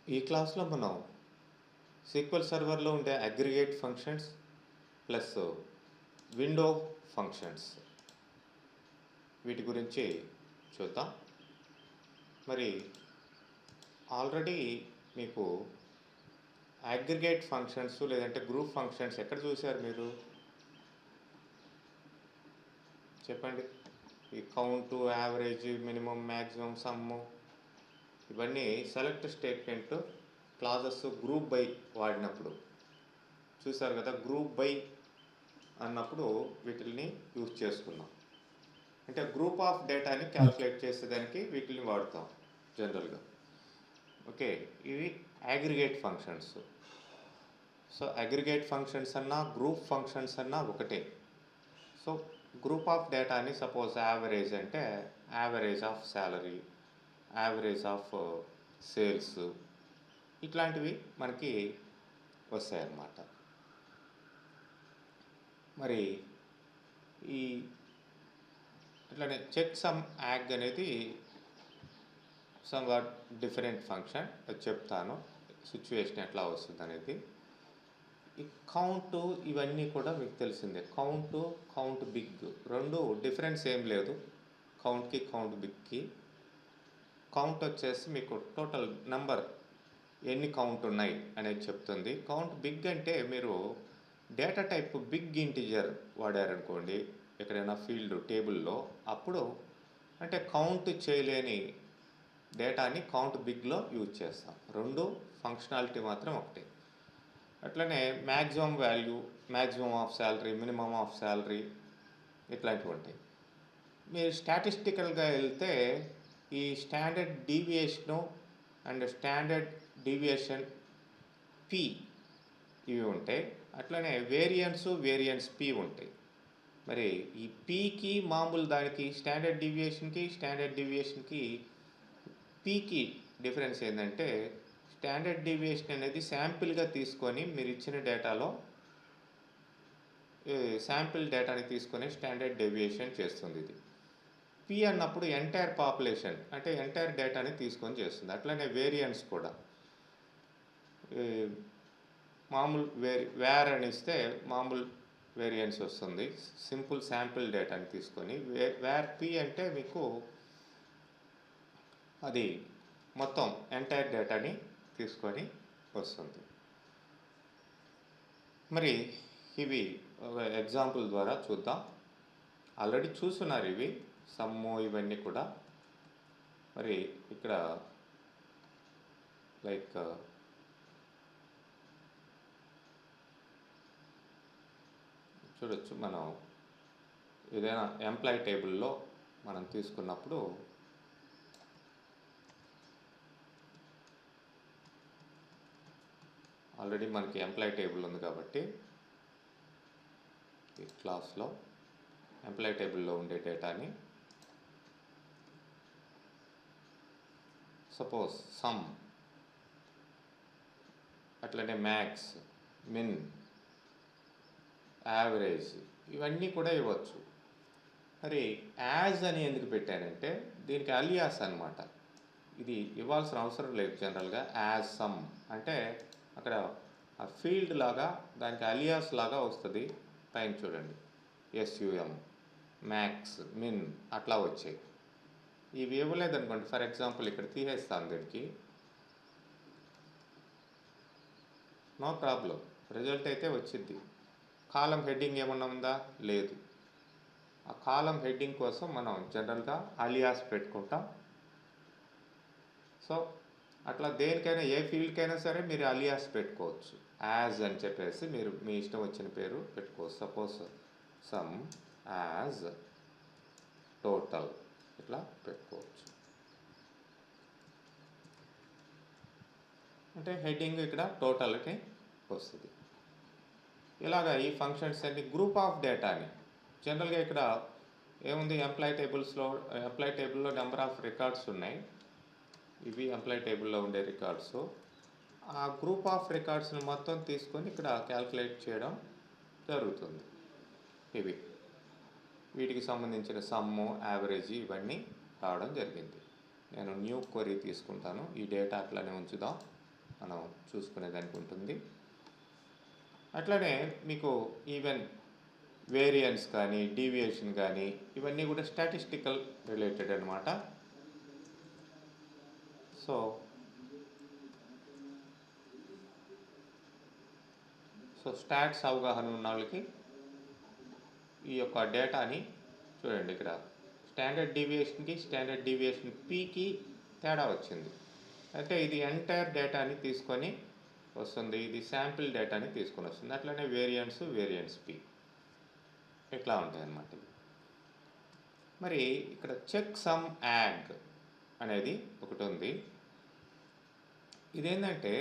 ఈ క్లాస్లో మనం సీక్వెల్ సర్వర్లో ఉండే aggregate functions plus window functions వీటి గురించి చూద్దాం. మరి ఆల్రెడీ మీకు అగ్రిగేట్ ఫంక్షన్స్ లేదంటే గ్రూప్ ఫంక్షన్స్ ఎక్కడ చూశారు మీరు? చెప్పండి. ఈ count, average, minimum, maximum, sum ఇవన్నీ select statement clauses group by వాడినప్పుడు చూసారు కదా. గ్రూప్ బై అన్నప్పుడు వీటిని యూజ్ చేసుకున్నాం. అంటే గ్రూప్ ఆఫ్ డేటాని క్యాల్కులేట్ చేసేదానికి వీటిని వాడుతాం జనరల్గా. ఓకే, ఇవి aggregate functions. So aggregate functions అన్నా గ్రూప్ ఫంక్షన్స్ అన్నా ఒకటే. సో గ్రూప్ ఆఫ్ డేటాని సపోజ్ యావరేజ్ అంటే average of salary, average of sales ఇట్లాంటివి మనకి వస్తాయన్నమాట. మరి ఈ ఇట్లానే చెక్ సమ్ యాగ్ అనేది సమ్వాట్ డిఫరెంట్ ఫంక్షన్, అది చెప్తాను సిచ్యువేషన్ ఎట్లా వస్తుంది అనేది. ఈ కౌంటు ఇవన్నీ కూడా మీకు తెలిసిందే. కౌంట్ బిగ్ రెండు డిఫరెన్స్ ఏం లేదు కౌంట్కి కౌంట్ బిగ్కి. కౌంట్ వచ్చేసి మీకు టోటల్ నెంబర్ ఎన్ని కౌంట్ ఉన్నాయి అనేది చెప్తుంది. కౌంట్ బిగ్ అంటే మీరు డేటా టైప్ బిగ్ ఇంటిజర్ వాడారనుకోండి ఎక్కడైనా ఫీల్డ్ టేబుల్లో, అప్పుడు అంటే కౌంట్ చేయలేని డేటాని కౌంట్ బిగ్లో యూజ్ చేస్తాం. రెండు ఫంక్షనాలిటీ మాత్రం ఒకటే. అట్లనే maximum value, maximum of salary, minimum of salary ఇట్లాంటివి ఉంటాయి. మీరు స్టాటిస్టికల్గా వెళ్తే ఈ standard deviation and standard deviation P ఇవి ఉంటాయి. అట్లనే వేరియన్స్ పి ఉంటాయి. మరి ఈ పీకి మామూలు దానికి స్టాండర్డ్ డీవియేషన్కి పీకి డిఫరెన్స్ ఏంటంటే స్టాండర్డ్ డీవియేషన్ అనేది శాంపిల్గా తీసుకొని మీరు ఇచ్చిన డేటాలో శాంపిల్ డేటాని తీసుకొని స్టాండర్డ్ డీవియేషన్ చేస్తుంది. ఇది పి అన్నప్పుడు ఎంటైర్ పాపులేషన్ అంటే ఎంటైర్ డేటాని తీసుకొని చేస్తుంది. అట్లనే వేరియన్స్ కూడా మామూలు వేర్ అని ఇస్తే మామూలు వేరియన్స్ వస్తుంది, సింపుల్ శాంపిల్ డేటాని తీసుకొని. వేర్ పి అంటే మీకు అది మొత్తం ఎంటైర్ డేటాని తీసుకొని వస్తుంది. మరి ఇవి ఎగ్జాంపుల్ ద్వారా చూద్దాం. ఆల్రెడీ చూస్తున్నారు ఇవి సమ్ము ఇవన్నీ కూడా. మరి ఇక్కడ లైక్ చూడొచ్చు, మనం ఏదైనా ఎంప్లాయ్ టేబుల్లో మనం తీసుకున్నప్పుడు ఆల్రెడీ మనకి ఎంప్లాయ్ టేబుల్ ఉంది కాబట్టి ఈ క్లాస్లో ఎంప్లాయ్ టేబుల్లో ఉండే డేటాని సపోజ్ సమ్, అట్లనే మ్యాక్స్, మిన్, యావరేజ్ ఇవన్నీ కూడా ఇవ్వచ్చు. మరి యాజ్ అని ఎందుకు పెట్టానంటే దీనికి అలియాస్ అనమాట. ఇది ఇవ్వాల్సిన అవసరం లేదు జనరల్గా. యాజ్ సమ్ అంటే అక్కడ ఆ ఫీల్డ్ లాగా దానికి అలియాస్ లాగా వస్తుంది. పైన చూడండి ఎస్యుఎం, మ్యాక్స్, మిన్ అట్లా వచ్చాయి. ఇవి ఇవ్వలేదనుకోండి, ఫర్ ఎగ్జాంపుల్ ఇక్కడ తీసేస్తాను దీనికి, నో ప్రాబ్లం, రిజల్ట్ అయితే వచ్చింది. కాలం హెడ్డింగ్ ఏమన్నా ఉందా? లేదు. ఆ కాలం హెడ్డింగ్ కోసం మనం జనరల్గా అలియాస్ పెట్టుకుంటాం. సో అట్లా దేనికైనా ఏ ఫీల్డ్కైనా సరే మీరు అలియాస్ పెట్టుకోవచ్చు. యాజ్ అని చెప్పేసి మీరు మీ ఇష్టం వచ్చిన పేరు పెట్టుకోవచ్చు. సపోజ్ సమ్ యాజ్ టోటల్ ఇట్లా పెట్టుకోవచ్చు. అంటే హెడ్డింగ్ ఇక్కడ టోటల్కి వస్తుంది. ఇలాగా ఈ ఫంక్షన్స్ అన్ని గ్రూప్ ఆఫ్ డేటాని జనరల్గా ఇక్కడ ఏముంది, ఎంప్లాయ్ టేబుల్లో నెంబర్ ఆఫ్ రికార్డ్స్ ఉన్నాయి. ఇవి ఎంప్లాయ్ టేబుల్లో ఉండే రికార్డ్స్. ఆ గ్రూప్ ఆఫ్ రికార్డ్స్ని మొత్తం తీసుకొని ఇక్కడ క్యాల్కులేట్ చేయడం జరుగుతుంది. ఇవి వీటికి సంబంధించిన సమ్ము, యావరేజ్ ఇవన్నీ రావడం జరిగింది. నేను న్యూ క్వరీ తీసుకుంటాను. ఈ డేటా అట్లనే ఉంచుదాం. మనం చూసుకునేదానికి ఉంటుంది. అట్లనే మీకు ఈవెన్ వేరియన్స్ కానీ డీవియేషన్ కానీ ఇవన్నీ కూడా స్టాటిస్టికల్ రిలేటెడ్ అనమాట. సో స్టాట్స్ అవగాహన ఉన్న వాళ్ళకి ఈ యొక్క డేటాని చూడండి, ఇక్కడ స్టాండర్డ్ డీవియేషన్కి స్టాండర్డ్ డీవియేషన్ పీకి తేడా వచ్చింది. అయితే ఇది ఎంటైర్ డేటాని తీసుకొని వస్తుంది, ఇది శాంపిల్ డేటాని తీసుకొని వస్తుంది. అట్లనే వేరియన్స్ పి ఇట్లా ఉంటాయి అన్నమాట. మరి ఇక్కడ చెక్ సమ్ యాగ్ అనేది ఒకటి ఉంది. ఇదేంటంటే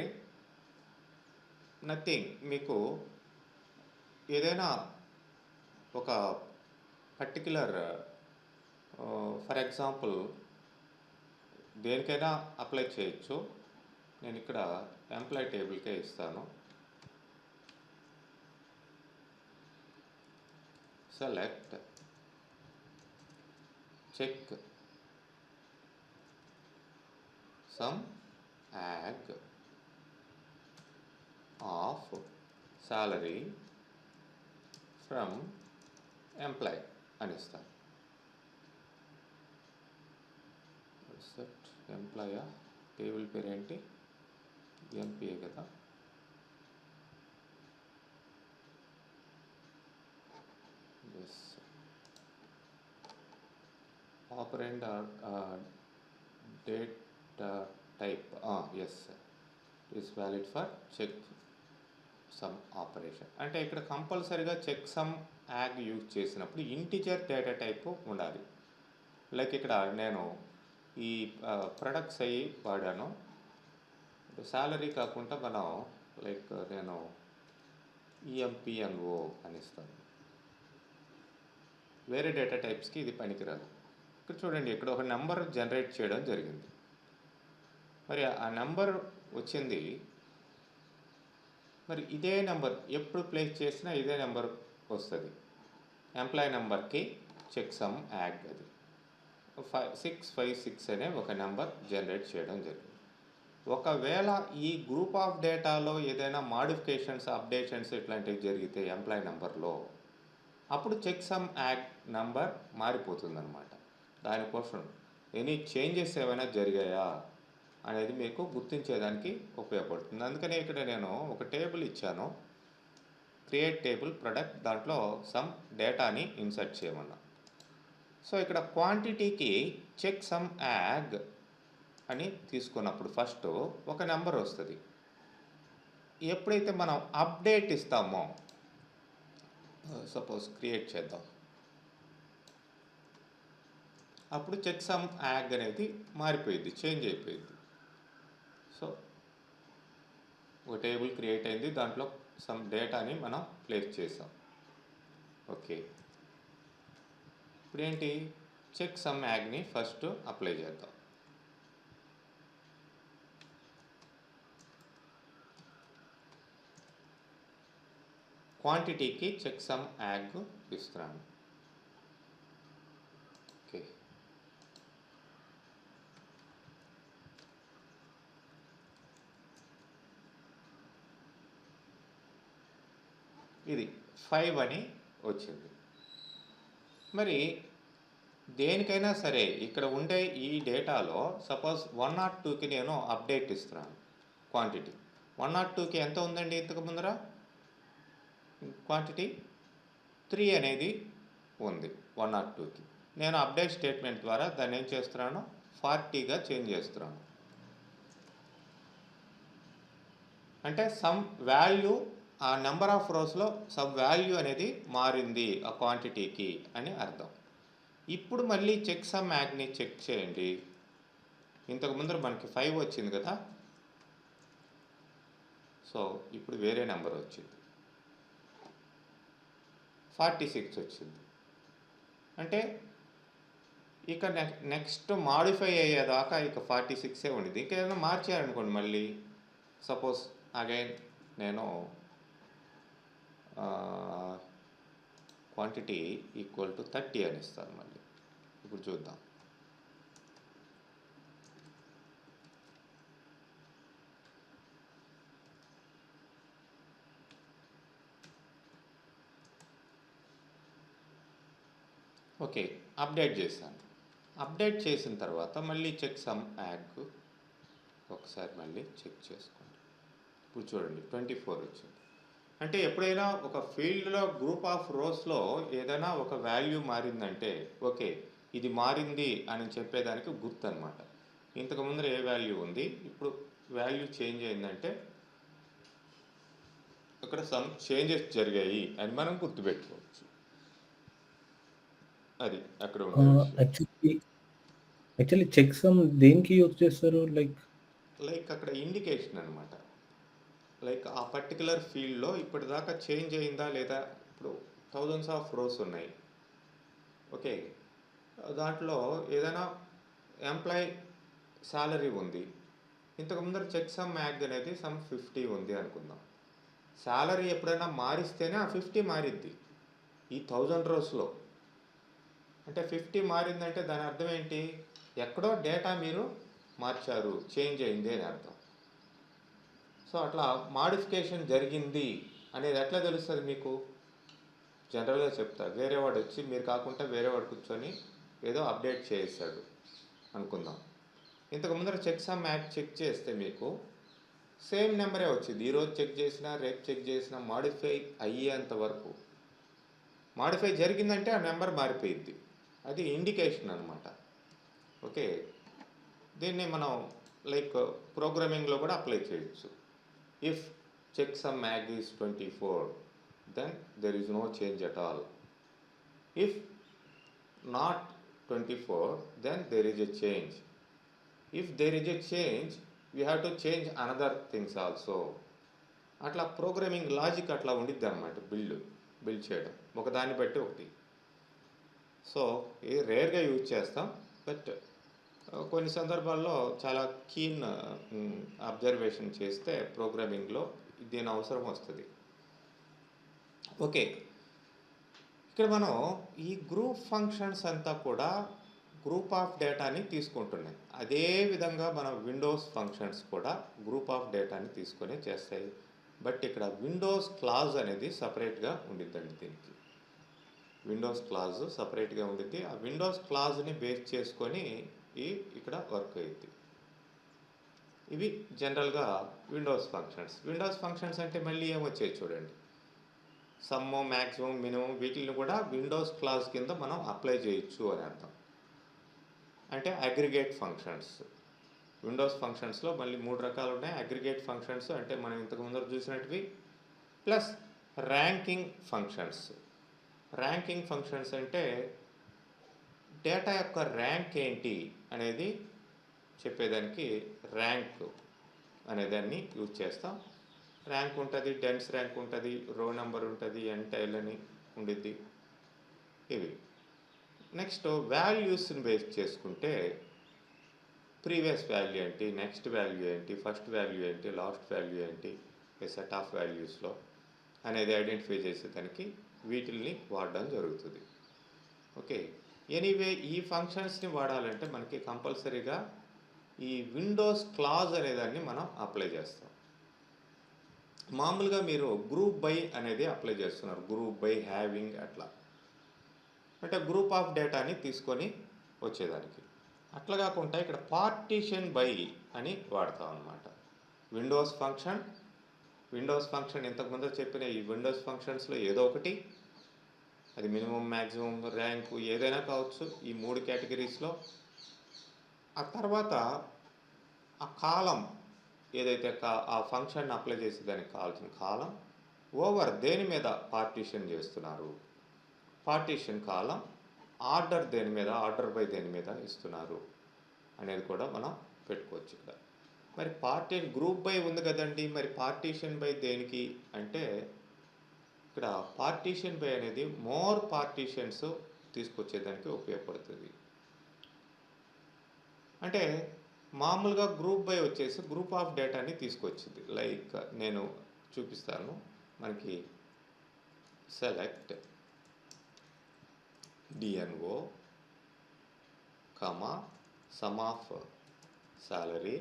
నథింగ్, మీకు ఏదైనా ఒక పర్టిక్యులర్ ఫర్ ఎగ్జాంపుల్ దేనికైనా అప్లై చేయొచ్చు. నేను ఇక్కడ ఎంప్లాయ్ టేబుల్కే ఇస్తాను. Select checksum agg of salary from employee అని ఇస్తాను. ఎంప్లాయ్ టేబుల్ పేరు ఏంటి? ఎంపీఏ కదా. Yes. Operand data type S is valid for checksum operation. అంటే ఇక్కడ కంపల్సరీగా చెక్ సమ్ యాగ్ యూజ్ చేసినప్పుడు ఇంటిజర్ డేటా టైప్ ఉండాలి. లైక్ ఇక్కడ నేను ఈ ప్రొడక్ట్స్ అయ్యి వాడాను. శాలరీ కాకుండా మనం లైక్ నేను ఈఎంపిఎన్ఓ అని ఇస్తాను. వేరే డేటా టైప్స్కి ఇది పనికిరాదు. ఇక్కడ చూడండి, ఇక్కడ ఒక నెంబర్ జనరేట్ చేయడం జరిగింది. మరి ఆ నెంబర్ వచ్చింది. మరి ఇదే నెంబర్ ఎప్పుడు ప్లేస్ చేసినా ఇదే నెంబర్ వస్తుంది. ఎంప్లాయ్ నెంబర్కి చెక్ సమ్ యాగ్ అది 656 అనే ఒక నెంబర్ జనరేట్ చేయడం జరిగింది. ఒకవేళ ఈ గ్రూప్ ఆఫ్ డేటాలో ఏదైనా మాడిఫికేషన్స్, అప్డేషన్స్ ఇట్లాంటివి జరిగితే ఎంప్లాయ్ నెంబర్లో, అప్పుడు చెక్ సమ్ యాగ్ నెంబర్ మారిపోతుందన్నమాట. దానికోసం ఎనీ చేంజెస్ ఏమైనా జరిగాయా అనేది మీకు గుర్తించేదానికి ఉపయోగపడుతుంది. అందుకనే ఇక్కడ నేను ఒక టేబుల్ ఇచ్చాను, క్రియేట్ టేబుల్ ప్రొడక్ట్. దాంట్లో సమ్ డేటాని ఇన్సర్ట్ చేయమన్నా. సో ఇక్కడ క్వాంటిటీకి చెక్ సమ్ యాగ్ అని తీసుకున్నప్పుడు ఫస్ట్ ఒక నెంబర్ వస్తుంది. ఎప్పుడైతే మనం అప్డేట్ ఇస్తామో, సపోజ్ క్రియేట్ చేద్దాం, అప్పుడు చెక్ సమ్ యాగ్ అనేది మారిపోయింది, చేంజ్ అయిపోయింది. సో ఒక టేబుల్ క్రియేట్ అయింది, దాంట్లో సమ్ డేటాని మనం ప్లేస్ చేసాం. ఓకే, ఇప్పుడు ఏంటి, చెక్ సమ్ యాగ్ని ఫస్ట్ అప్లై చేద్దాం. క్వాంటిటీకి చెక్ సమ్ యాగ్ ఇస్తున్నాను. ఓకే, ఇది 5 అని వచ్చింది. మరి దేనికైనా సరే ఇక్కడ ఉండే ఈ డేటాలో సపోజ్ 102కి నేను అప్డేట్ ఇస్తున్నాను. క్వాంటిటీ 102కి ఎంత ఉందండి ఇంతకు ముందర? క్వాంటిటీ 3 అనేది ఉంది 102కి. నేను అప్డేట్ స్టేట్మెంట్ ద్వారా దాన్ని ఏం చేస్తున్నాను, 40గా చేంజ్ చేస్తున్నాను. అంటే సమ్ వాల్యూ, ఆ నెంబర్ ఆఫ్ రోస్లో సమ్ వాల్యూ అనేది మారింది ఆ క్వాంటిటీకి అని అర్థం. ఇప్పుడు మళ్ళీ చెక్ సమ్ యాగ్ని చెక్ చేయండి. ఇంతకు ముందర మనకి 5 వచ్చింది కదా. సో ఇప్పుడు వేరే నెంబర్ వచ్చింది, 46 వచ్చింది. అంటే ఇక నెక్స్ట్ మాడిఫై అయ్యేదాకా ఇక 46 ఉండింది. ఇంకా ఏదైనా మార్చారనుకోండి, మళ్ళీ సపోజ్ అగైన్ నేను క్వాంటిటీ ఈక్వల్ టు 30 అని ఇస్తాను. మళ్ళీ ఇప్పుడు చూద్దాం. ఓకే. అప్డేట్ చేశాను. అప్డేట్ చేసిన తర్వాత మళ్ళీ చెక్ సమ్ యాగ్ ఒకసారి మళ్ళీ చెక్ చేసుకోండి. ఇప్పుడు చూడండి 24 వచ్చింది. అంటే ఎప్పుడైనా ఒక ఫీల్డ్లో గ్రూప్ ఆఫ్ రోస్లో ఏదైనా ఒక వాల్యూ మారిందంటే ఓకే ఇది మారింది అని చెప్పేదానికి గుర్తు అనమాట. ఇంతకు ముందర ఏ వాల్యూ ఉంది, ఇప్పుడు వాల్యూ చేంజ్ అయిందంటే అక్కడ సమ్ చేంజెస్ జరిగాయి అని మనం గుర్తుపెట్టుకోవచ్చు. అది అక్కడ ఉండే విషయం. యాక్చువల్లీ యాక్చువల్లీ చెక్ సమ్ దేనికి యూజ్ చేస్తారు? లైక్ లైక్ అక్కడ ఇండికేషన్ అనమాట. లైక్ ఆ పర్టికులర్ ఫీల్డ్లో ఇప్పటిదాకా చేంజ్ అయిందా లేదా. ఇప్పుడు థౌజండ్స్ ఆఫ్ రోస్ ఉన్నాయి. ఓకే, దాంట్లో ఏదైనా ఎంప్లాయ్ శాలరీ ఉంది. ఇంతకు ముందర చెక్ సమ్ యాగ్ అనేది సమ్ 50 ఉంది అనుకుందాం. శాలరీ ఎప్పుడైనా మారిస్తేనే ఆ 50 మారిద్ది ఈ 1000 రోస్లో. అంటే 50 మారిందంటే దాని అర్థం ఏంటి, ఎక్కడో డేటా మీరు మార్చారు, చేంజ్ అయింది అని అర్థం. సో అట్లా మాడిఫికేషన్ జరిగింది అనేది ఎట్లా తెలుస్తుంది మీకు? జనరల్గా చెప్తా, వేరే వాడు వచ్చి మీరు కాకుండా వేరే వాడు కూర్చొని ఏదో అప్డేట్ చేసాడు అనుకుందాం. ఇంతకు ముందర చెక్ సమ్ యాడ్ చెక్ చేస్తే మీకు సేమ్ నెంబరే వచ్చింది. ఈరోజు చెక్ చేసినా రేపు చెక్ చేసినా మాడిఫై అయ్యేంత వరకు. మాడిఫై జరిగిందంటే ఆ నెంబర్ మారిపోయింది. అది ఇండికేషన్ అనమాట. ఓకే, దీన్ని మనం లైక్ ప్రోగ్రామింగ్లో కూడా అప్లై చేయొచ్చు. If checksum agg is 24 then there is no change at all. If not 24 then there is a change. If there is a change we have to change another things also. అట్లా programming logic అట్లా ఉండిద్ది అనమాట. Build చేయడం ఒకదాన్ని బట్టి ఒకటి. So ఇది రేర్గా యూజ్ చేస్తాం, బట్ కొన్ని సందర్భాల్లో చాలా కీన్ అబ్జర్వేషన్ చేస్తే ప్రోగ్రామింగ్లో దీని అవసరం వస్తుంది. ఓకే, ఇక్కడ మనం ఈ గ్రూప్ ఫంక్షన్స్ అంతా కూడా గ్రూప్ ఆఫ్ డేటాని తీసుకుంటున్నాయి. అదే విధంగా మన విండోస్ ఫంక్షన్స్ కూడా గ్రూప్ ఆఫ్ డేటాని తీసుకొని చేస్తాయి. బట్ ఇక్కడ విండోస్ క్లాజ్ అనేది సపరేట్గా ఉండిద్దండి. దీనికి విండోస్ క్లాజ్ సపరేట్గా ఉండిద్ది. ఆ విండోస్ క్లాజ్ని బేస్ చేసుకొని ఇక్కడ వర్క్ అయ్యింది. ఇవి జనరల్గా విండోస్ ఫంక్షన్స్. విండోస్ ఫంక్షన్స్ అంటే మళ్ళీ ఏమొచ్చాయి చూడండి, సమ్, మ్యాక్సిమం, మినిమం, వీటిని కూడా విండోస్ క్లాస్ కింద మనం అప్లై చేయొచ్చు అని అర్థం. అంటే అగ్రిగేట్ ఫంక్షన్స్. విండోస్ ఫంక్షన్స్లో మళ్ళీ 3 రకాలు ఉన్నాయి. అగ్రిగేట్ ఫంక్షన్స్ అంటే మనం ఇంతకు ముందర చూసినట్టువి, plus ranking functions. Ranking functions అంటే డేటా యొక్క ర్యాంక్ ఏంటి అనేది చెప్పేదానికి ర్యాంక్ అనేదాన్ని యూజ్ చేస్తాం. ర్యాంక్ ఉంటుంది, డెన్స్ ర్యాంక్ ఉంటుంది, రో నెంబర్ ఉంటుంది, ఎంటైల్ అని ఉండిద్ది. ఇవి నెక్స్ట్ వాల్యూస్ని బేస్ చేసుకుంటే ప్రీవియస్ వాల్యూ ఏంటి, నెక్స్ట్ వాల్యూ ఏంటి, ఫస్ట్ వాల్యూ ఏంటి, లాస్ట్ వాల్యూ ఏంటి, ఏ సెట్ ఆఫ్ వాల్యూస్లో అనేది ఐడెంటిఫై చేసేదానికి వీటిల్ని వాడడం జరుగుతుంది. ఓకే, ఎనీవే ఈ ఫంక్షన్స్ని వాడాలంటే మనకి కంపల్సరీగా ఈ విండోస్ క్లాజ్ అనేదాన్ని మనం అప్లై చేస్తాం. మామూలుగా మీరు గ్రూప్ బై అనేది అప్లై చేస్తున్నారు, గ్రూప్ బై, హ్యావింగ్, అట్లా అంటే గ్రూప్ ఆఫ్ డేటాని తీసుకొని వచ్చేదానికి. అట్లా కాకుండా ఇక్కడ పార్టీషన్ బై అని వాడతాం అన్నమాట. విండోస్ ఫంక్షన్ ఇంతకుముందు చెప్పిన ఈ విండోస్ ఫంక్షన్స్లో ఏదో ఒకటి, అది మినిమం, మ్యాక్సిమం, ర్యాంకు ఏదైనా కావచ్చు, ఈ 3 కేటగిరీస్లో. ఆ తర్వాత ఆ కాలం ఏదైతే ఆ ఫంక్షన్ అప్లై చేసేదానికి కావాల్సిన కాలం ఓవర్ దేని మీద పార్టీషన్ చేస్తున్నారు, పార్టీషన్ కాలం, ఆర్డర్ దేని మీద, ఆర్డర్ బై దేని మీద ఇస్తున్నారు అనేది కూడా మనం పెట్టుకోవచ్చు ఇక్కడ. మరి గ్రూప్ బై ఉంది కదండి, మరి పార్టీషన్ బై దేనికి అంటే ఇక్కడ పార్టీషన్ బై అనేది మోర్ పార్టీషన్స్ తీసుకొచ్చేదానికి ఉపయోగపడుతుంది. అంటే మామూలుగా గ్రూప్ బై వచ్చేసి గ్రూప్ ఆఫ్ డేటాని తీసుకొచ్చింది. లైక్ నేను చూపిస్తాను. మనకి select DNO, sum of salary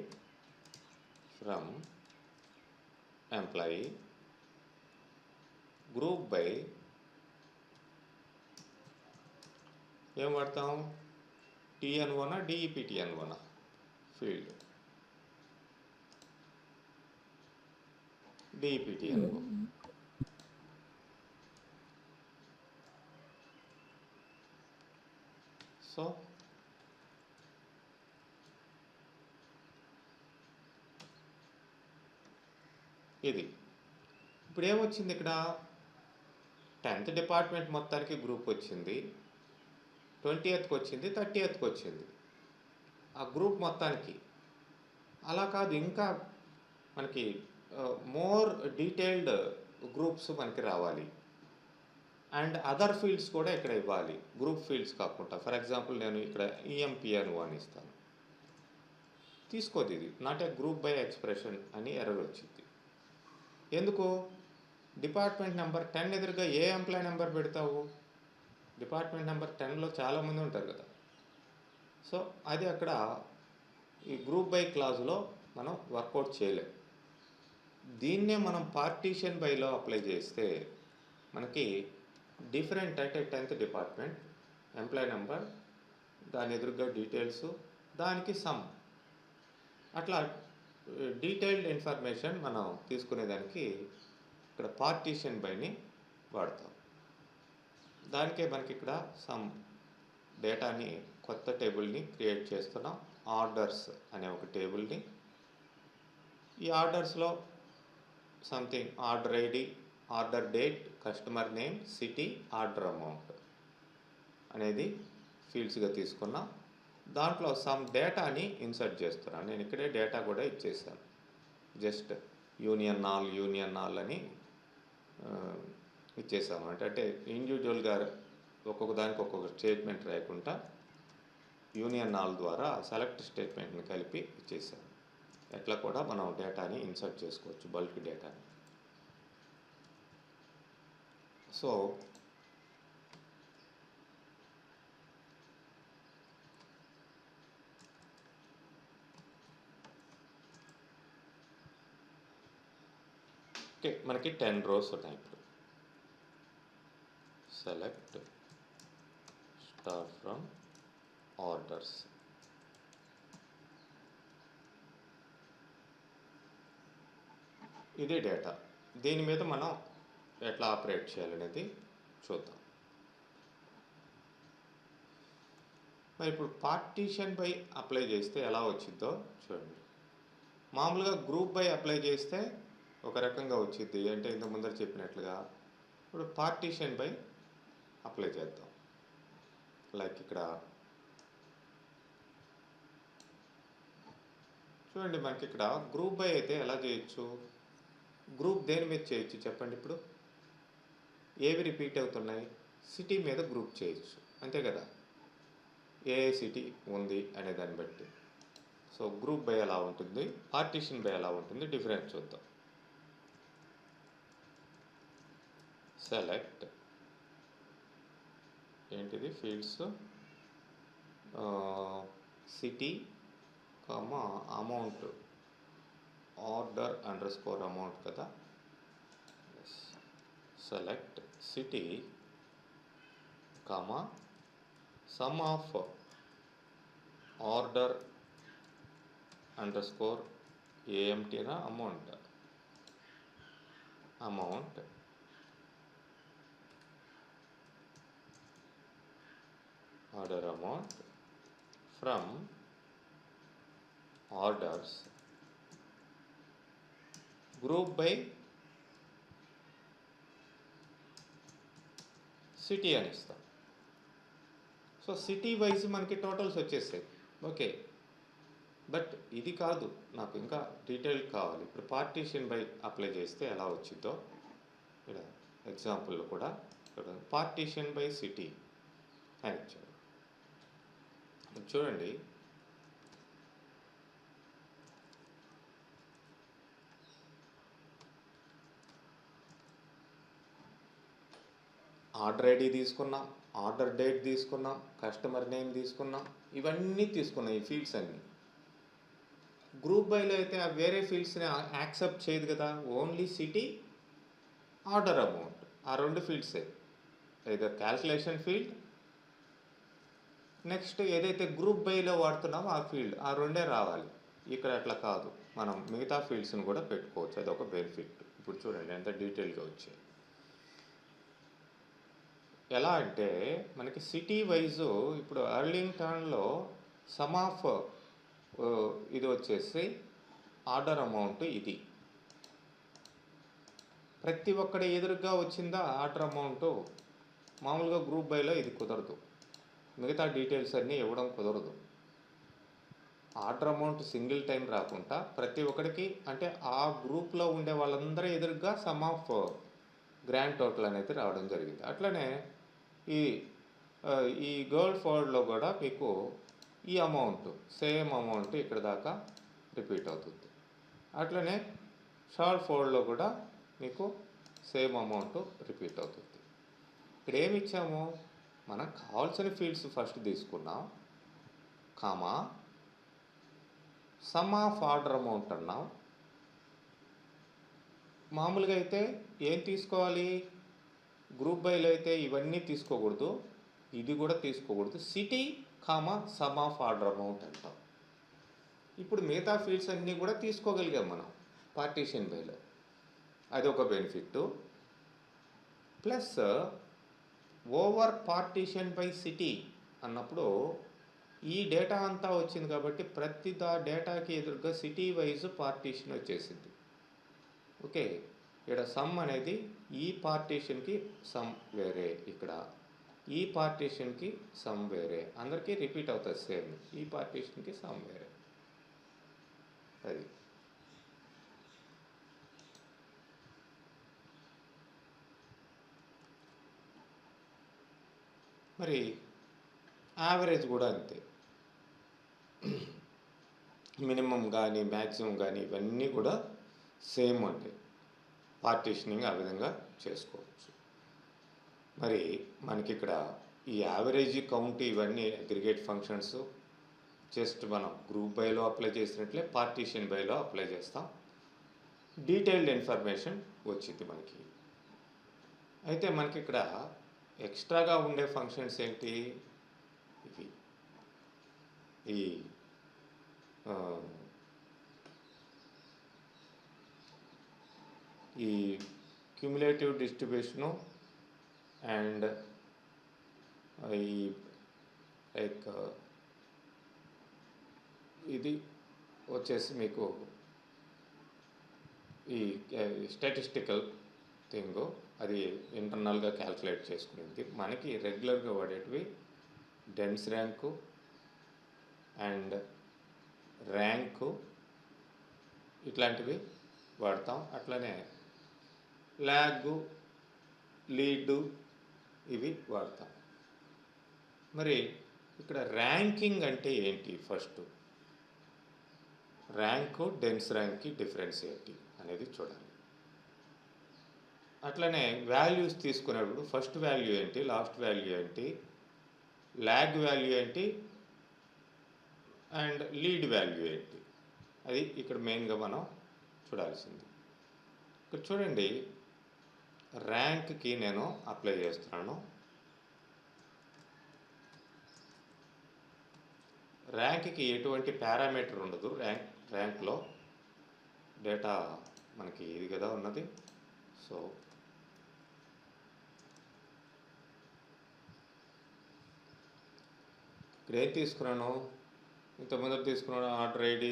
from employee, group by ఏం వాడతాం? TN1 DEPTN1 field DEPTN1. So ఇది ఇప్పుడు ఏమొచ్చింది ఇక్కడ? 10th డిపార్ట్మెంట్ మొత్తానికి గ్రూప్ వచ్చింది, 20th వచ్చింది, 30th వచ్చింది ఆ గ్రూప్ మొత్తానికి. అలా కాదు, ఇంకా మనకి మోర్ డీటెయిల్డ్ గ్రూప్స్ మనకి రావాలి. అండ్ అదర్ ఫీల్డ్స్ కూడా ఇక్కడ ఇవ్వాలి, గ్రూప్ ఫీల్డ్స్ కాకుండా. ఫర్ ఎగ్జాంపుల్ నేను ఇక్కడ EMPN1 ఇస్తాను, తీసుకోదు, ఇది not a group by expression అని ఎర్రర్ వచ్చింది. ఎందుకు? డిపార్ట్మెంట్ నెంబర్ 10 ఎదురుగా ఏ ఎంప్లాయ్ నెంబర్ పెడతావు? డిపార్ట్మెంట్ నెంబర్ 10లో చాలామంది ఉంటారు కదా. సో అది అక్కడ ఈ గ్రూప్ బై క్లాజ్లో మనం వర్కౌట్ చేయలేం. దీన్నే మనం పార్టీషన్ బైలో అప్లై చేస్తే మనకి డిఫరెంట్ అంటే 10th డిపార్ట్మెంట్ ఎంప్లాయ్ నెంబర్, దాని ఎదురుగా డీటెయిల్స్, దానికి సమ్, అట్లా డీటెయిల్డ్ ఇన్ఫర్మేషన్ మనం తీసుకునేదానికి ఇక్కడ పార్టీషన్ బైని వాడతాం. దానికే మనకి ఇక్కడ సమ్ డేటాని, కొత్త టేబుల్ని క్రియేట్ చేస్తున్నాం. ఆర్డర్స్ అనే ఒక టేబుల్ని. ఈ ఆర్డర్స్లో something order ID, order date, customer name, city, order amount అనేది ఫీల్డ్స్గా తీసుకున్నాం. దాంట్లో సమ్ డేటాని ఇన్సర్ట్ చేస్తున్నాను. నేను ఇక్కడే డేటా కూడా ఇచ్చేసాను. జస్ట్ యూనియన్ ఆల్ అని ఇచ్చేసాము. అంటే ఇండివిజువల్గా ఒక్కొక్క దానికి ఒక్కొక్క స్టేట్మెంట్ రాయకుండా యూనియన్ ఆల్ ద్వారా సెలెక్ట్ స్టేట్మెంట్ని కలిపి ఇచ్చేసాము. ఎట్లా కూడా మనం డేటాని ఇన్సర్ట్ చేసుకోవచ్చు, బల్క్ డేటాని. సో ఓకే, మనకి 10 rows ఉన్నాయి. ఇప్పుడు సెలెక్ట్ స్టార్ట్ ఫ్రమ్ ఆర్డర్స్. ఇది డేటా. దీని మీద మనం ఎట్లా ఆపరేట్ చేయాలనేది చూద్దాం. మరి ఇప్పుడు పార్టీషన్ బై అప్లై చేస్తే ఎలా వచ్చిందో చూడండి. మామూలుగా గ్రూప్ బై అప్లై చేస్తే ఒక రకంగా వచ్చింది, అంటే ఇంత ముందర చెప్పినట్లుగా. ఇప్పుడు పార్టీషన్ బై అప్లై చేద్దాం. లైక్ ఇక్కడ చూడండి, మనకి ఇక్కడ గ్రూప్ బై అయితే ఎలా చేయొచ్చు? గ్రూప్ దేని మీద చేయొచ్చు చెప్పండి? ఇప్పుడు ఏవి రిపీట్ అవుతున్నాయి? సిటీ మీద గ్రూప్ చేయొచ్చు, అంతే కదా. ఏ సిటీ ఉంది అనే దాన్ని బట్టి. సో గ్రూప్ బై ఎలా ఉంటుంది, పార్టీషన్ బై ఎలా ఉంటుంది, డిఫరెన్స్ చూద్దాం. సెలెక్ట్ ఏంటిది fields, city comma amount, order underscore amount కదా. Select city comma sum of order underscore ఏఎంటీనా amount order amount from orders group by city అని ఇస్తాం. సో సిటీ వైజ్ మనకి totals వచ్చేసాయి. ఓకే, బట్ ఇది కాదు, నాకు ఇంకా డీటెయిల్ కావాలి. ఇప్పుడు పార్టీషన్ బై అప్లై చేస్తే ఎలా వచ్చిందో ఇక్కడ ఎగ్జాంపుల్లో కూడా పార్టీషన్ బై సిటీ అని ఇచ్చాడు. చూడండి, ఆర్డర్ ఐడి తీసుకున్నాం, ఆర్డర్ డేట్ తీసుకున్నాం, కస్టమర్ నేమ్ తీసుకున్నాం, ఇవన్నీ తీసుకున్నాం, ఈ ఫీల్డ్స్ అన్నీ. గ్రూప్ బైలో అయితే ఆ వేరే ఫీల్డ్స్ని యాక్సెప్ట్ చేయదు కదా, ఓన్లీ సిటీ, ఆర్డర్ అమౌంట్, ఆ రెండు ఫీల్డ్సే. ఇదర్ క్యాల్కులేషన్ ఫీల్డ్ నెక్స్ట్ ఏదైతే గ్రూప్ బైలో వాడుతున్నామో ఆ ఫీల్డ్ ఆ రెండే రావాలి. ఇక్కడ అట్లా కాదు, మనం మిగతా ఫీల్డ్స్ని కూడా పెట్టుకోవచ్చు, అది ఒక బెనిఫిట్. ఇప్పుడు చూడండి ఎంత డీటెయిల్గా వచ్చాయి. ఎలా అంటే మనకి సిటీ వైజు ఇప్పుడు అర్లింగ్టన్లో సమ్ ఆఫ్ ఇది వచ్చేసి ఆర్డర్ అమౌంట్ ఇది. ప్రతి ఒక్కడి ఎదురుగా వచ్చిందా ఆర్డర్ అమౌంట్. మామూలుగా గ్రూప్ బైలో ఇది కుదరదు, మిగతా డీటెయిల్స్ అన్నీ ఇవ్వడం కుదరదు. ఆర్డర్ అమౌంట్ సింగిల్ టైం రాకుండా ప్రతి ఒక్కడికి అంటే ఆ గ్రూప్లో ఉండే వాళ్ళందరూ ఎదురుగా సమ్ ఆఫ్ గ్రాండ్ టోటల్ అనేది రావడం జరిగింది. అట్లనే ఈ గర్ల్ ఫోర్డ్లో కూడా మీకు ఈ అమౌంట్ సేమ్ అమౌంట్ ఇక్కడ దాకా రిపీట్ అవుతుంది. అట్లనే షార్ట్ ఫోర్డ్లో కూడా మీకు సేమ్ అమౌంట్ రిపీట్ అవుతుంది. ఇక్కడ ఏమి ఇచ్చాము, మనకు కావాల్సిన ఫీల్డ్స్ ఫస్ట్ తీసుకున్నాం, comma sum of order amount అన్నాం. మామూలుగా అయితే ఏం తీసుకోవాలి, గ్రూప్ బైలో అయితే ఇవన్నీ తీసుకోకూడదు, ఇది కూడా తీసుకోకూడదు, city comma sum of order amount అంటాం. ఇప్పుడు మిగతా ఫీల్డ్స్ అన్నీ కూడా తీసుకోగలిగాం మనం పార్టీషన్ బైలో, అది ఒక benefit. Plus over partition by city అన్నప్పుడు ఈ డేటా అంతా వచ్చింది కాబట్టి ప్రతి డేటాకి ఎదురుగా సిటీ వైజ్ పార్టీషన్ వచ్చేసింది. ఓకే, ఇక్కడ సమ్ అనేది ఈ పార్టీషన్కి సమ్ వేరే, ఇక్కడ ఈ పార్టీషన్కి సమ్ వేరే, అందరికీ రిపీట్ అవుతుంది సేమ్, ఈ పార్టీషన్కి సమ్ వేరే. అది మరి యావరేజ్ కూడా అంతే, మినిమం కానీ మ్యాక్సిమం కానీ ఇవన్నీ కూడా సేమ్ అంటే పార్టీషనింగ్ ఆ విధంగా చేసుకోవచ్చు. మరి మనకి ఇక్కడ ఈ యావరేజ్ కౌంట్ ఇవన్నీ అగ్రిగేట్ ఫంక్షన్స్ జస్ట్ మనం గ్రూప్ బైలో అప్లై చేసినట్లే పార్టీషన్ బైలో అప్లై చేస్తాం, డీటెయిల్డ్ ఇన్ఫర్మేషన్ వచ్చింది మనకి. అయితే మనకి ఇక్కడ ఎక్స్ట్రాగా ఉండే ఫంక్షన్స్ ఏంటి, ఇవి ఈ క్యుములేటివ్ డిస్ట్రిబ్యూషను అండ్ ఈ లైక్ ఇది వచ్చేసి మీకు ఈ స్టాటిస్టికల్ థింగ్, అది ఇంటర్నల్గా క్యాల్కులేట్ చేసుకునేది. మనకి రెగ్యులర్గా వాడేటివి డెన్స్ ర్యాంకు అండ్ ర్యాంకు ఇట్లాంటివి వాడతాం. అట్లనే ల్యాగు, లీడు ఇవి వాడతాం. మరి ఇక్కడ ర్యాంకింగ్ అంటే ఏంటి, ఫస్ట్ ర్యాంకు డెన్స్ ర్యాంక్కి డిఫరెన్స్ ఏంటి అనేది చూడాలి. అట్లనే వాల్యూస్ తీసుకునేప్పుడు ఫస్ట్ వాల్యూ ఏంటి, లాస్ట్ వాల్యూ ఏంటి, ల్యాగ్ వాల్యూ ఏంటి అండ్ లీడ్ వాల్యూ ఏంటి, అది ఇక్కడ మెయిన్గా మనం చూడాల్సింది. ఇక్కడ చూడండి, ర్యాంక్కి నేను అప్లై చేస్తున్నాను. ర్యాంక్కి ఎటువంటి పారామీటర్ ఉండదు, ర్యాంక్లో డేటా మనకి ఇది కదా ఉన్నది. సో ఇక్కడ ఏం తీసుకున్నాను, ఇంతకుముందు తీసుకున్నాను order ID,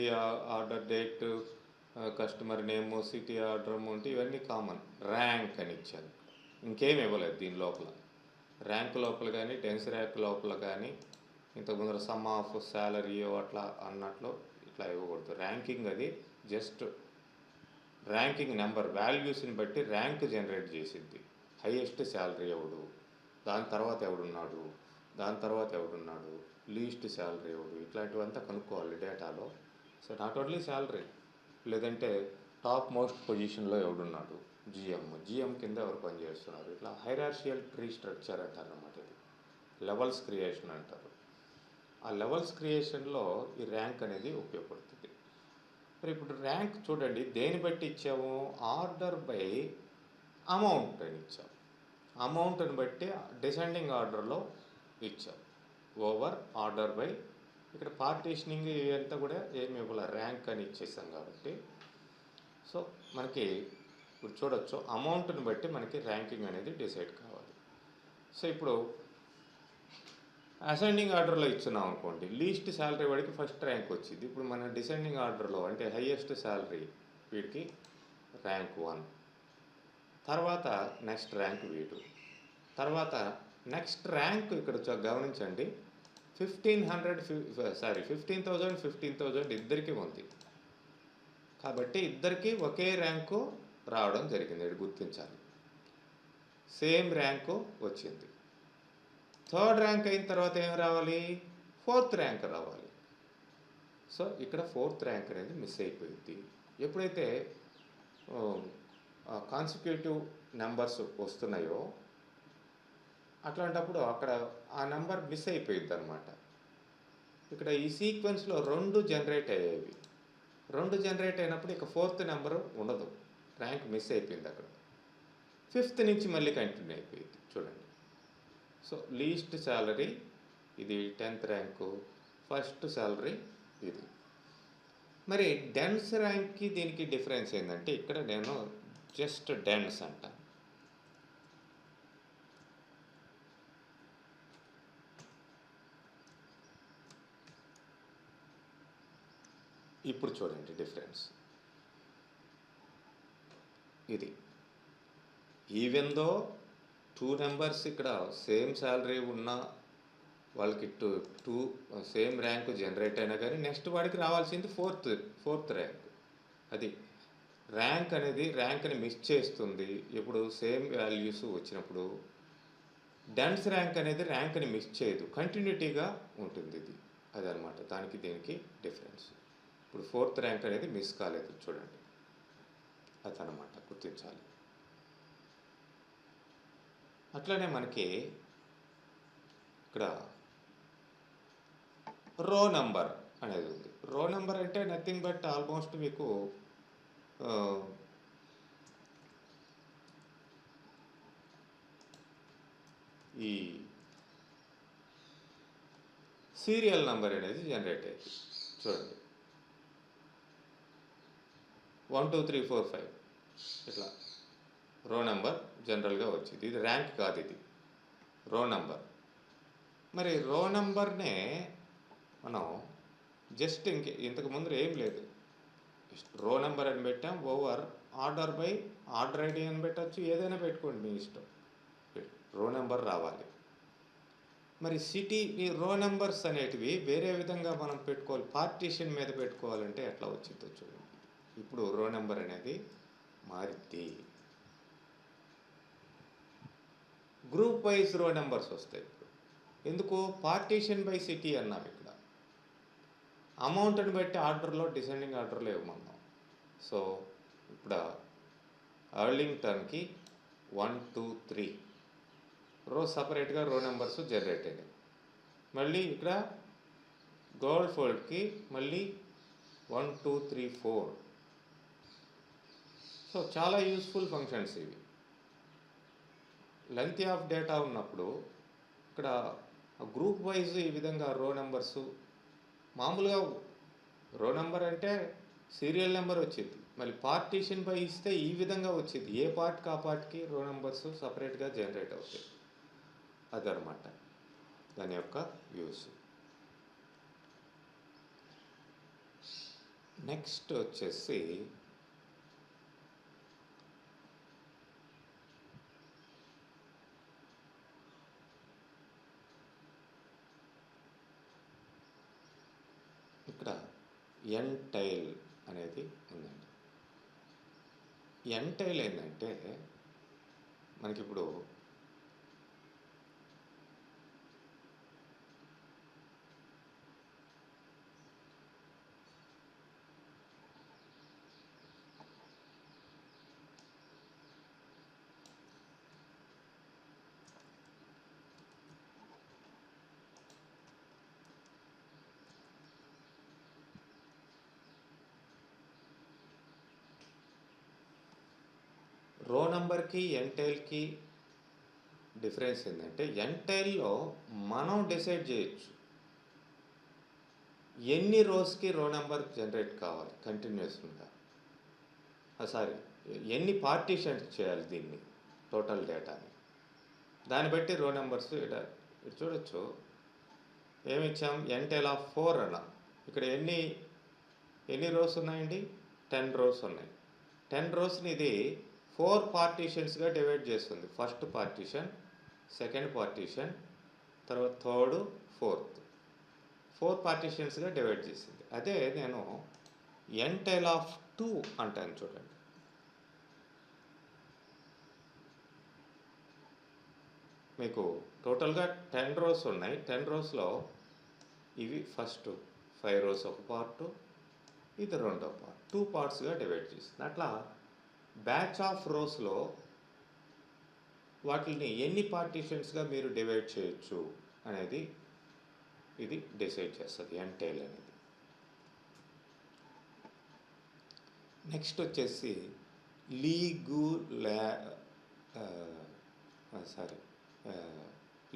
order date, customer name, city, order amount ఇవన్నీ కామన్. ర్యాంక్ అని ఇచ్చాను, ఇంకేం ఇవ్వలేదు దీని లోపల. ర్యాంక్ లోపల కానీ డెన్స్ ర్యాంక్ లోపల కానీ ఇంతకుముందు సమ్ ఆఫ్ శాలరీ అట్లా అన్నట్లు ఇట్లా ఇవ్వకూడదు. ర్యాంకింగ్ అది జస్ట్ ర్యాంకింగ్ నెంబర్ వాల్యూస్ని బట్టి ర్యాంక్ జనరేట్ చేసింది. హైయెస్ట్ శాలరీ ఎవడు, దాని తర్వాత ఎవడున్నాడు, దాని తర్వాత ఎవడున్నాడు, లీస్ట్ శాలరీ ఎవడు, ఇట్లాంటివంతా కనుక్కోవాలి డేటాలో. సో నాట్ ఓన్లీ శాలరీ, లేదంటే టాప్ మోస్ట్ పొజిషన్లో ఎవడున్నాడు, జిఎం కింద ఎవరు పనిచేస్తున్నారు, ఇట్లా హైరార్షియల్ ట్రీ స్ట్రక్చర్ అంటారు అన్నమాట. ఇది లెవెల్స్ క్రియేషన్ అంటారు. ఆ లెవెల్స్ క్రియేషన్లో ఈ ర్యాంక్ అనేది ఉపయోగపడుతుంది. మరి ఇప్పుడు ర్యాంక్ చూడండి దేని బట్టి ఇచ్చాము, ఆర్డర్ బై అమౌంట్ అని ఇచ్చాము. అమౌంట్ని బట్టి డిసెండింగ్ ఆర్డర్లో ఇచ్చాము. ఓవర్ ఆర్డర్ బై, ఇక్కడ పార్టీషనింగ్ ఇవంతా కూడా ఏమి ఇవ్వాలి, ర్యాంక్ అని ఇచ్చేసాం కాబట్టి. సో మనకి ఇప్పుడు చూడొచ్చు అమౌంట్ని బట్టి మనకి ర్యాంకింగ్ అనేది డిసైడ్ కావాలి. సో ఇప్పుడు అసెండింగ్ ఆర్డర్లో ఇచ్చున్నాం అనుకోండి, లీస్ట్ శాలరీ వాడికి ఫస్ట్ ర్యాంక్ వచ్చింది. ఇప్పుడు మన డిసెండింగ్ ఆర్డర్లో అంటే హయ్యెస్ట్ శాలరీ వీడికి ర్యాంక్ 1, తర్వాత నెక్స్ట్ ర్యాంక్ వీడు, తర్వాత నెక్స్ట్ ర్యాంక్ ఇక్కడ గమనించండి 15,000 15,000 ఇద్దరికి ఉంది కాబట్టి ఇద్దరికి ఒకే ర్యాంకు రావడం జరిగింది, ఇది గుర్తించాలి. సేమ్ ర్యాంకు వచ్చింది. థర్డ్ ర్యాంక్ అయిన తర్వాత ఏం రావాలి, 4th ర్యాంక్ రావాలి. సో ఇక్కడ 4th ర్యాంక్ అనేది మిస్ అయిపోయింది. ఎప్పుడైతే కాన్సిక్యూటివ్ నెంబర్స్ వస్తున్నాయో అట్లాంటప్పుడు అక్కడ ఆ నెంబర్ మిస్ అయిపోయింది అనమాట. ఇక్కడ ఈ సీక్వెన్స్లో 2 జనరేట్ అయ్యేవి, 2 జనరేట్ అయినప్పుడు ఇక 4th నెంబరు ఉండదు, ర్యాంక్ మిస్ అయిపోయింది అక్కడ. 5th నుంచి మళ్ళీ కంటిన్యూ అయిపోయింది చూడండి. సో లీస్ట్ శాలరీ ఇది 10th ర్యాంకు, ఫస్ట్ శాలరీ ఇది. మరి డెన్స్ ర్యాంక్కి దీనికి డిఫరెన్స్ ఏంటంటే ఇక్కడ నేను జస్ట్ డెన్స్ అంట. ఇప్పుడు చూడండి డిఫరెన్స్ ఇది. ఈవెన్ దో 2 నెంబర్స్ ఇక్కడ సేమ్ శాలరీ ఉన్న వాళ్ళకి టూ సేమ్ ర్యాంక్ జనరేట్ అయినా కానీ నెక్స్ట్ వాడికి రావాల్సింది 4th ర్యాంక్. అది ర్యాంక్ అనేది ర్యాంక్ని మిస్ చేస్తుంది ఇప్పుడు సేమ్ వాల్యూస్ వచ్చినప్పుడు. డెన్స్ ర్యాంక్ అనేది ర్యాంక్ని మిస్ చేయదు, కంటిన్యూటీగా ఉంటుంది ఇది, అదనమాట దానికి దీనికి డిఫరెన్స్. ఇప్పుడు 4th ర్యాంక్ అనేది మిస్ కాలేదు చూడండి, అదనమాట గుర్తించాలి. అట్లనే మనకి ఇక్కడ రో నంబర్ అనేది ఉంది. రో నంబర్ అంటే నథింగ్ బట్ ఆల్మోస్ట్ మీకు ఈ సీరియల్ నంబర్ అనేది జనరేట్ అయ్యింది చూడండి, 1 2 3 4 5 ఇట్లా రో నెంబర్ జనరల్గా వచ్చింది. ఇది ర్యాంక్ కాదు, ఇది రో నెంబర్. మరి రో నెంబర్నే మనం జస్ట్ ఇంతకు ముందు ఏం లేదు, రో నెంబర్ అని పెట్టాం, over order by order ID అని పెట్టచ్చు, ఏదైనా పెట్టుకోండి మీ ఇష్టం, రో నెంబర్ రావాలి. మరి సిటీ ఈ రో నెంబర్స్ అనేటివి వేరే విధంగా మనం పెట్టుకోవాలి, పార్టీషన్ మీద పెట్టుకోవాలంటే ఎట్లా వచ్చిందో చూడండి. ఇప్పుడు రో నెంబర్ అనేది మారింది, గ్రూప్ వైజ్ రో నెంబర్స్ వస్తాయి. ఇప్పుడు ఎందుకు పార్టీషన్ బై సిటీ అన్నాం, ఇక్కడ అమౌంట్ని బట్టి ఆర్డర్లో డిసెండింగ్ ఆర్డర్లో ఇవ్వమన్నాం. సో ఇప్పుడు అర్లింగ్టన్కి 1 2 3 రో సపరేట్గా రో నెంబర్స్ జనరేట్ అయినాయి. మళ్ళీ ఇక్కడ గోల్డ్ ఫోల్డ్కి మళ్ళీ 1 2 3 4. సో చాలా యూస్ఫుల్ ఫంక్షన్స్ ఇవి. లెంత్ ఆఫ్ డేటా ఉన్నప్పుడు ఇక్కడ గ్రూప్ వైజ్ ఈ విధంగా రో నెంబర్స్, మామూలుగా రో నెంబర్ అంటే సీరియల్ నెంబర్ వచ్చింది, మళ్ళీ పార్టీషన్ బై ఇస్తే ఈ విధంగా వచ్చింది, ఏ పార్ట్కి ఆ పార్ట్కి రో నెంబర్స్ సపరేట్గా జనరేట్ అవుతాయి, అదనమాట దాని యొక్క యూస్. నెక్స్ట్ వచ్చేసి ఇక్కడ ఎంటైల్ అనేది ఉందండి. ఎంటైల్ ఏంటంటే మనకిప్పుడు రో నంబర్కి ఎంటైల్కి డిఫరెన్స్ ఏంటంటే ఎంటైల్లో మనం డిసైడ్ చేయొచ్చు ఎన్ని రోస్కి రో నెంబర్ జనరేట్ కావాలి కంటిన్యూస్గా, సారీ ఎన్ని పార్టీషన్స్ చేయాలి దీన్ని టోటల్ డేటాని, దాన్ని బట్టి రో నెంబర్స్ ఇక్కడ చూడొచ్చు. ఏమి ఇచ్చాం, ఎంటైల్ ఆఫ్ 4 అన్నాం. ఇక్కడ ఎన్ని రోస్ ఉన్నాయండి, 10 రోస్ ఉన్నాయి. 10 రోస్ని ఇది 4 పార్టీషన్స్గా డివైడ్ చేస్తుంది. ఫస్ట్ పార్టీషన్, సెకండ్ పార్టీషన్, తర్వాత థర్డ్, ఫోర్త్, 4 పార్టీషన్స్గా డివైడ్ చేసింది. అదే నేను ఎంటైల్ ఆఫ్ 2 అంటాను చూడండి. మీకు టోటల్గా 10 రోస్ ఉన్నాయి. 10 రోస్లో ఇవి ఫస్ట్ 5 రోస్ ఒక పార్టు, ఇది రెండో పార్ట్, 2 పార్ట్స్గా డివైడ్ చేసింది. అట్లా బ్యాచ్ ఆఫ్ రోస్లో వాటిని ఎన్ని పార్టీషన్స్గా మీరు డివైడ్ చేయొచ్చు అనేది ఇది డిసైడ్ చేస్తుంది ఎంటైల్ అనేది. నెక్స్ట్ వచ్చేసి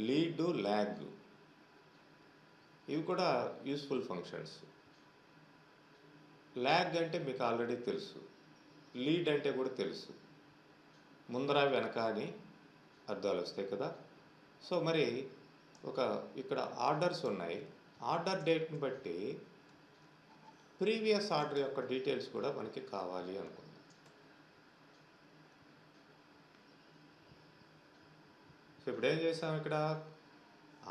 లీడు ల్యాగ్, ఇవి కూడా యూస్ఫుల్ ఫంక్షన్స్. ల్యాగ్ అంటే మీకు ఆల్రెడీ తెలుసు, లీడ్ అంటే కూడా తెలుసు, ముందర వెనక అని అర్థాలు వస్తాయి కదా. సో మరి ఇక్కడ ఆర్డర్స్ ఉన్నాయి. ఆర్డర్ డేట్ని బట్టి ప్రీవియస్ ఆర్డర్ యొక్క డీటెయిల్స్ కూడా మనకి కావాలి అనుకుందాం. సో ఇప్పుడు ఏం చేసాం, ఇక్కడ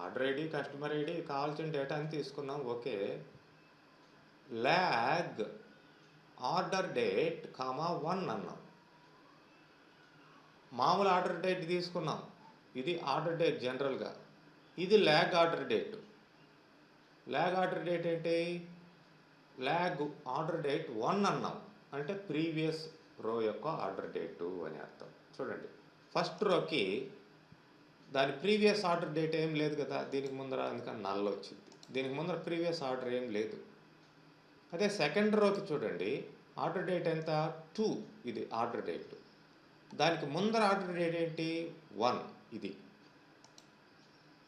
ఆర్డర్ ఐడి, కస్టమర్ ఐడి, కావాల్సిన డేటా అని తీసుకున్నాం. ఓకే, ల్యాగ్ ఆర్డర్ డేట్ 1 అన్నాం. మామూలు ఆర్డర్ డేట్ తీసుకున్నాం, ఇది ఆర్డర్ డేట్ జనరల్గా, ఇది lag order date. Lag order date ఏంటి, ల్యాగ్ ఆర్డర్ డేట్ 1 అన్నాం అంటే ప్రీవియస్ రో యొక్క ఆర్డర్ డేటు అని అర్థం. చూడండి, ఫస్ట్ రోకి దాని ప్రీవియస్ ఆర్డర్ డేట్ ఏం లేదు కదా, దీనికి ముందర అందుకని నల్ వచ్చింది. దీనికి ముందర ప్రీవియస్ ఆర్డర్ ఏం లేదు. అదే సెకండ్ రోకి చూడండి, ఆర్డర్ డేట్ ఎంత, 2, ఇది ఆర్డర్ డేట్. దానికి ముందర ఆర్డర్ డేట్ ఏంటి, 1, ఇది.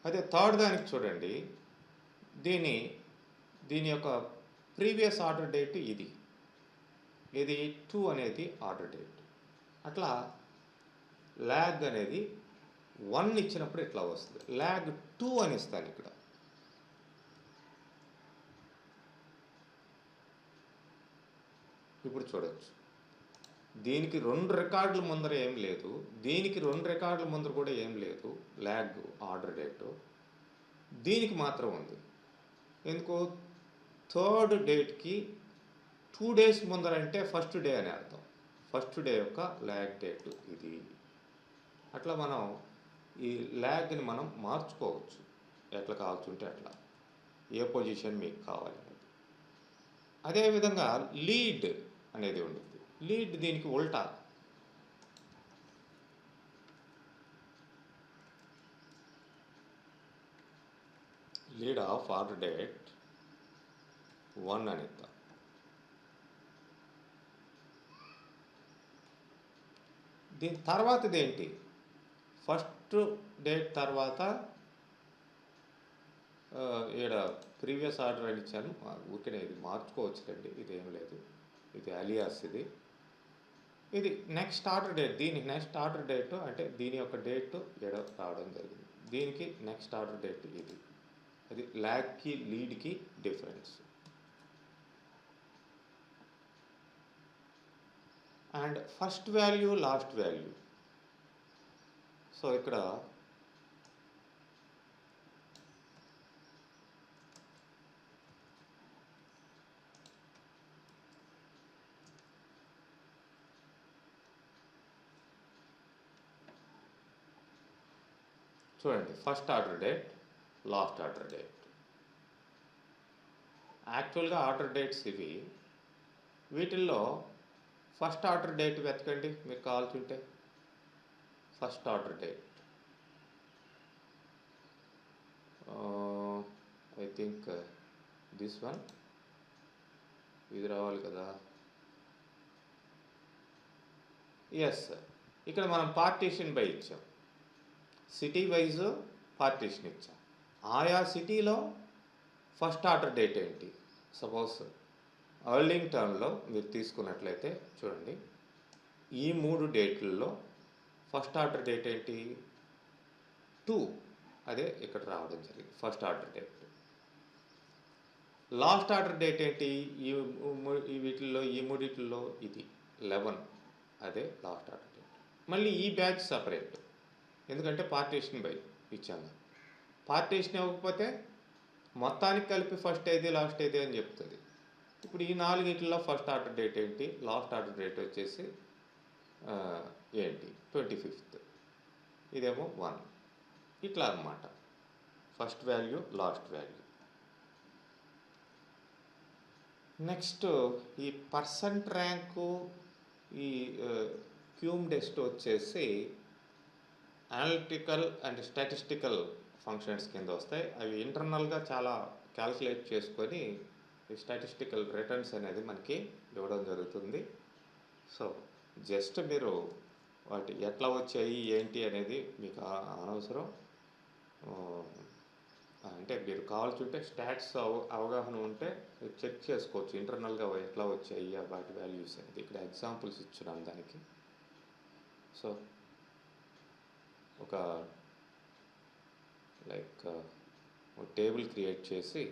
అదే థర్డ్ దానికి చూడండి, దీని యొక్క ప్రీవియస్ ఆర్డర్ డేట్ ఇది 2 అనేది ఆర్డర్ డేట్. అట్లా ల్యాగ్ అనేది 1 ఇచ్చినప్పుడు ఇట్లా వస్తుంది, ల్యాగ్ 2 అని ఇస్తాను ఇక్కడ. ఇప్పుడు చూడొచ్చు, దీనికి 2 రికార్డుల ముందర ఏం లేదు, దీనికి 2 రికార్డుల ముందర కూడా ఏం లేదు ల్యాగ్ ఆర్డర్ డేటు. దీనికి మాత్రం ఉంది. ఎందుకు, థర్డ్ డేట్కి 2 డేస్ ముందర అంటే ఫస్ట్ డే అని అర్థం. ఫస్ట్ డే యొక్క ల్యాగ్ డేటు ఇది. అట్లా మనం ఈ ల్యాగ్ని మనం మార్చుకోవచ్చు ఎట్లా కావాల్సింటే అట్లా, ఏ పొజిషన్ మీకు కావాలి. అదేవిధంగా లీడ్ అనేది ఉంటుంది. లీడ్ దీనికి ఉల్టా, లీడ్ ఆఫ్ ఆర్డర్ డేట్ 1 అని ఇద్దాం. దీని తర్వాతది ఏంటి, ఫస్ట్ డేట్ తర్వాత ఇక్కడ ప్రీవియస్ ఆర్డర్ అని ఇచ్చాను, ఊరికే ఇది మార్చుకోవచ్చులేండి, ఇది ఏం లేదు, ఇది అలియాస్. ఇది నెక్స్ట్ ఆర్డర్ డేట్, దీనికి నెక్స్ట్ ఆర్డర్ డేట్ అంటే దీని యొక్క డేట్ రావడం జరిగింది. దీనికి నెక్స్ట్ ఆర్డర్ డేట్ ఇది. అది ల్యాగ్కి లీడ్కి difference. And first value, last value. So ఇక్కడ చూడండి, first order date, last order date. యాక్చువల్గా ఆర్డర్ డేట్స్ ఇవి. వీటిల్లో ఫస్ట్ ఆర్డర్ డేట్ వెతకండి మీకు కావాల్సి ఉంటే. First order date I think this one, ఇది రావాలి కదా. ఎస్, ఇక్కడ మనం పార్టీషన్ బై ఇచ్చాం. సిటీ వైజ్ పార్టీషన్ ఇచ్చాం. ఆయా సిటీలో ఫస్ట్ ఆర్డర్ డేట్ ఏంటి? సపోజ్ అర్లింగ్టన్లో మీరు తీసుకున్నట్లయితే చూడండి, ఈ 3 డేట్లలో ఫస్ట్ ఆర్డర్ డేట్ ఏంటి? 2. అదే ఇక్కడ రావడం జరిగింది first order date. Last order date ఏంటి? వీటిల్లో ఈ మూడిట్లో ఇది 11. అదే లాస్ట్ ఆర్డర్ డేట్. మళ్ళీ ఈ బ్యాచ్ సపరేట్, ఎందుకంటే పార్టీషన్ బై ఇచ్చాము. పార్టీషన్ ఇవ్వకపోతే మొత్తానికి కలిపి ఫస్ట్ ఏది లాస్ట్ ఏది అని చెప్తుంది. ఇప్పుడు ఈ 4 ఫస్ట్ ఆర్డర్ డేట్ ఏంటి? లాస్ట్ ఆర్డర్ డేట్ వచ్చేసి ఏంటి? 25th. ఇదేమో 1. ఇట్లా అన్నమాట, first value last value. Next ఈ పర్సెంట్ ర్యాంకు, ఈ క్యూమ్ డెస్ట్ వచ్చేసి అనలిటికల్ అండ్ స్టాటిస్టికల్ ఫంక్షన్స్ కింద వస్తాయి. అవి ఇంటర్నల్గా చాలా క్యాల్కులేట్ చేసుకొని ఈ స్టాటిస్టికల్ రిటర్న్స్ అనేది మనకి ఇవ్వడం జరుగుతుంది. సో జస్ట్ మీరు వాటి ఎట్లా వచ్చాయి ఏంటి అనేది మీకు అనవసరం. అంటే మీరు కావాల్సింటే స్టాట్స్ అవగాహన ఉంటే చెక్ చేసుకోవచ్చు ఇంటర్నల్గా ఎట్లా వచ్చాయి వాటి వాల్యూస్ అనేది. ఇక్కడ ఎగ్జాంపుల్స్ ఇచ్చున్నాను దానికి. సో ఒక టేబుల్ క్రియేట్ చేసి,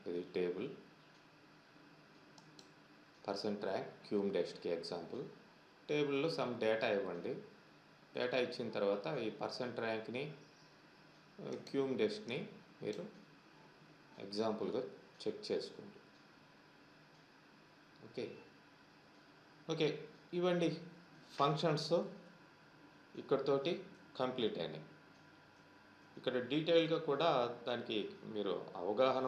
ఇది టేబుల్ పర్సెంట్ ర్యాంక్ క్యూమ్ డెస్ట్కి ఎగ్జాంపుల్. టేబుల్లో సమ్ డేటా ఇవ్వండి. డేటా ఇచ్చిన తర్వాత ఈ పర్సెంట్ ర్యాంక్ని క్యూమ్ డెస్ట్ని మీరు ఎగ్జాంపుల్గా చెక్ చేసుకోండి. ఓకే ఇవ్వండి ఫంక్షన్స్ ఇక్కడతోటి కంప్లీట్ అయినాయి. ఇక్కడ డీటెయిల్గా కూడా దానికి మీరు అవగాహన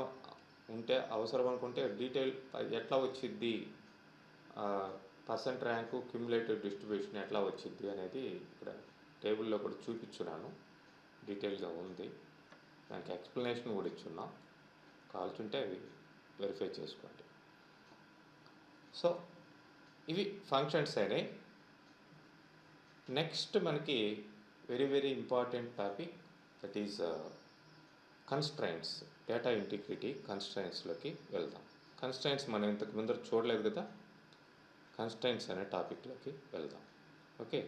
ఉంటే, అవసరం అనుకుంటే డీటెయిల్ ఎట్లా వచ్చిద్ది, పర్సెంట్ ర్యాంకు క్యుములేటివ్ డిస్ట్రిబ్యూషన్ ఎట్లా వచ్చిద్ది అనేది ఇక్కడ టేబుల్లో కూడా చూపించున్నాను, డీటెయిల్గా ఉంది. దానికి ఎక్స్ప్లెనేషన్ కూడా ఇచ్చున్నాం, కావాల్సింటే అవి వెరిఫై చేసుకోండి. సో ఇవి ఫంక్షన్స్ అయినాయి. నెక్స్ట్ మనకి very important topic, that is constraints. Data integrity కన్స్ట్రైంట్స్లోకి వెళ్దాం. కన్స్ట్రైంట్స్ మనం ఇంతకు ముందర చూడలేదు కదా, కన్స్ట్రైంట్స్ అనే టాపిక్లోకి వెళ్దాం. ఓకే.